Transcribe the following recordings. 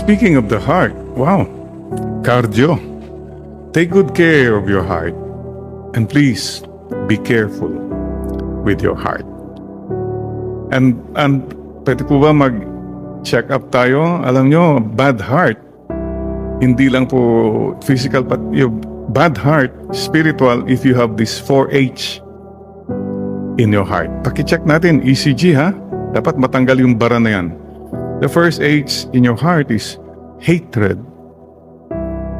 speaking of the heart, wow, cardio. Take good care of your heart. And please, be careful with your heart. And pwede po ba mag-check up tayo? Alam nyo, bad heart, hindi lang po physical, but yung bad heart, spiritual, if you have this 4H in your heart. Paki-check natin, ECG ha? Dapat matanggal yung bara na yan. The first H in your heart is hatred.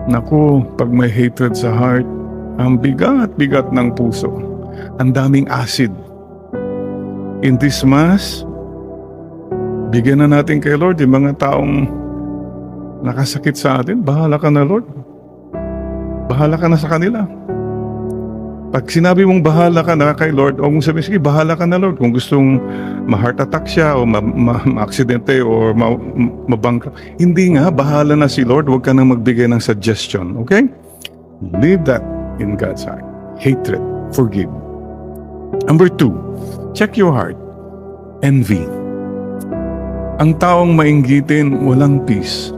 Naku, pag may hatred sa heart, ang bigat-bigat ng puso. Ang daming acid. In this Mass, bigyan na natin kay Lord yung mga taong nakasakit sa atin. Bahala ka na, Lord. Bahala ka na sa kanila. Pag sinabi mong bahala ka na kay Lord, o kung sabihin, sige, bahala ka na, Lord. Kung gustong ma-heart attack siya, o ma-aksidente, o mabangka. Hindi nga, bahala na si Lord. Huwag ka nang magbigay ng suggestion. Okay? Leave that in God's heart. Hatred. Forgive. Number 2, check your heart. Envy. Ang taong mainggitin, walang peace.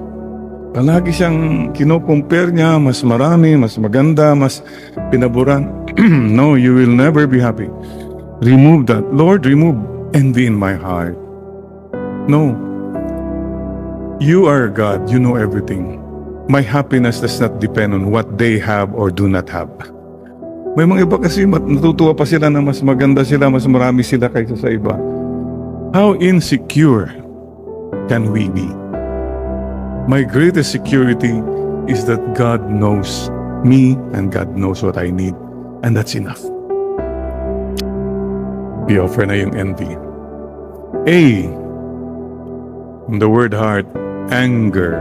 Palagi siyang kino-compare niya, mas marami, mas maganda, mas pinaburan. No, you will never be happy. Remove that. Lord, remove envy in my heart. No. You are God. You know everything. My happiness does not depend on what they have or do not have. May mga iba kasi natutuwa pa sila na mas maganda sila, mas marami sila kaysa sa iba. How insecure can we be? My greatest security is that God knows me and God knows what I need. And that's enough. I-offer na yung envy. A, in the word heart, anger.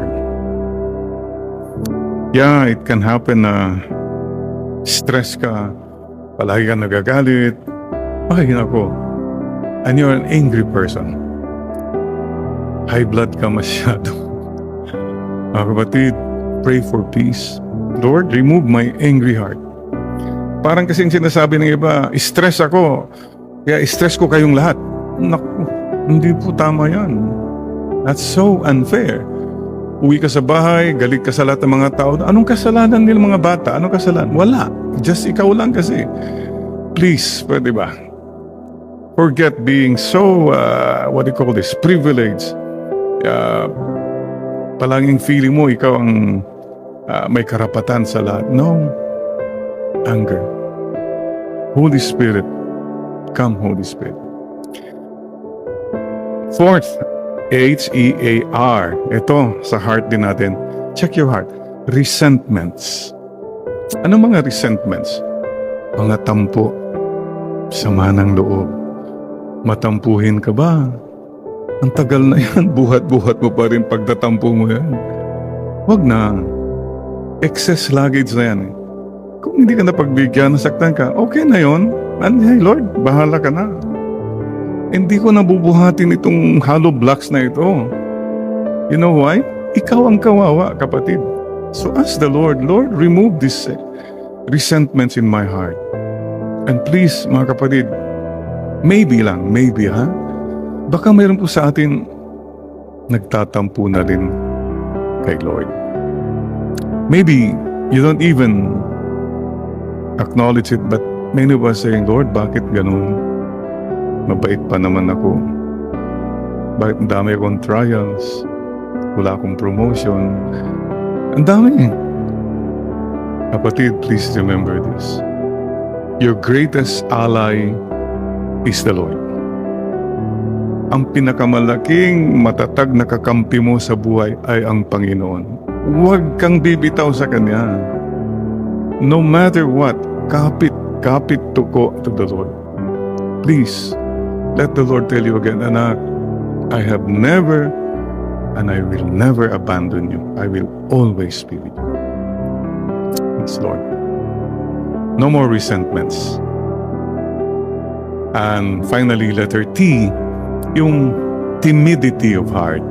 Yeah, it can happen na stress ka, palagi ka nagagalit. Ay, nako. And you're an angry person. High blood ka masyado. Mga kapatid, pray for peace. Lord, remove my angry heart. Parang kasing sinasabi ng iba, stress ako, kaya stress ko kayong lahat. Naku, hindi po tama yan. That's so unfair. Uwi ka sa bahay, galit ka sa lahat ng mga tao. Anong kasalanan nila mga bata? Anong kasalanan? Wala. Just ikaw lang kasi. Please, pwede ba? Forget being so, what do you call this, privileged. Palaging feeling mo ikaw ang may karapatan sa lahat. No. Anger. Holy Spirit. Come, Holy Spirit. Fourth, H-E-A-R. Ito, sa heart din natin. Check your heart. Resentments. Ano mga resentments? Mga tampo. Sama ng loob. Matampuhin ka ba? Ang tagal na yan, buhat-buhat mo pa rin pagtatampo mo yan. Wag na. Excess luggage na yan. Kung hindi ka napagbigyan, nasaktan ka, okay na yon. And hey Lord, bahala ka na. Hindi ko nabubuhatin itong hollow blocks na ito. You know why? Ikaw ang kawawa, kapatid. So ask the Lord, Lord, remove this resentments in my heart. And please, mga kapatid, maybe lang, maybe ha? Baka mayroon po sa atin nagtatampo na rin kay Lord. Maybe you don't even acknowledge it, but many of us saying, Lord, bakit ganun? Mabait pa naman ako. Bakit ang dami akong trials? Wala akong promotion. Ang dami. Kapatid, please remember this. Your greatest ally is the Lord. Ang pinakamalaking matatag na kakampi mo sa buhay ay ang Panginoon. Huwag kang bibitaw sa Kanya. No matter what, kapit tuko to the Lord. Please, let the Lord tell you again, anak, I have never and I will never abandon you. I will always be with you. Yes, Lord. No more resentments. And finally, letter T, yung timidity of heart.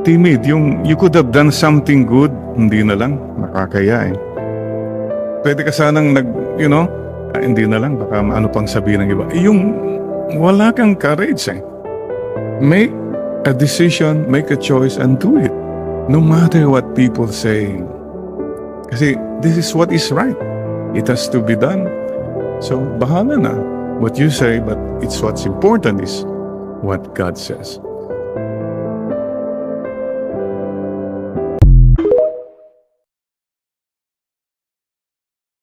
Timid, yung you could have done something good, hindi na lang, nakakaya eh. Pwede ka sanang hindi na lang, baka ano pang sabihin ng iba. Yung wala kang courage eh. Make a decision, make a choice, and do it. No matter what people say. Kasi this is what is right. It has to be done. So, bahala na what you say, but it's what's important is what God says.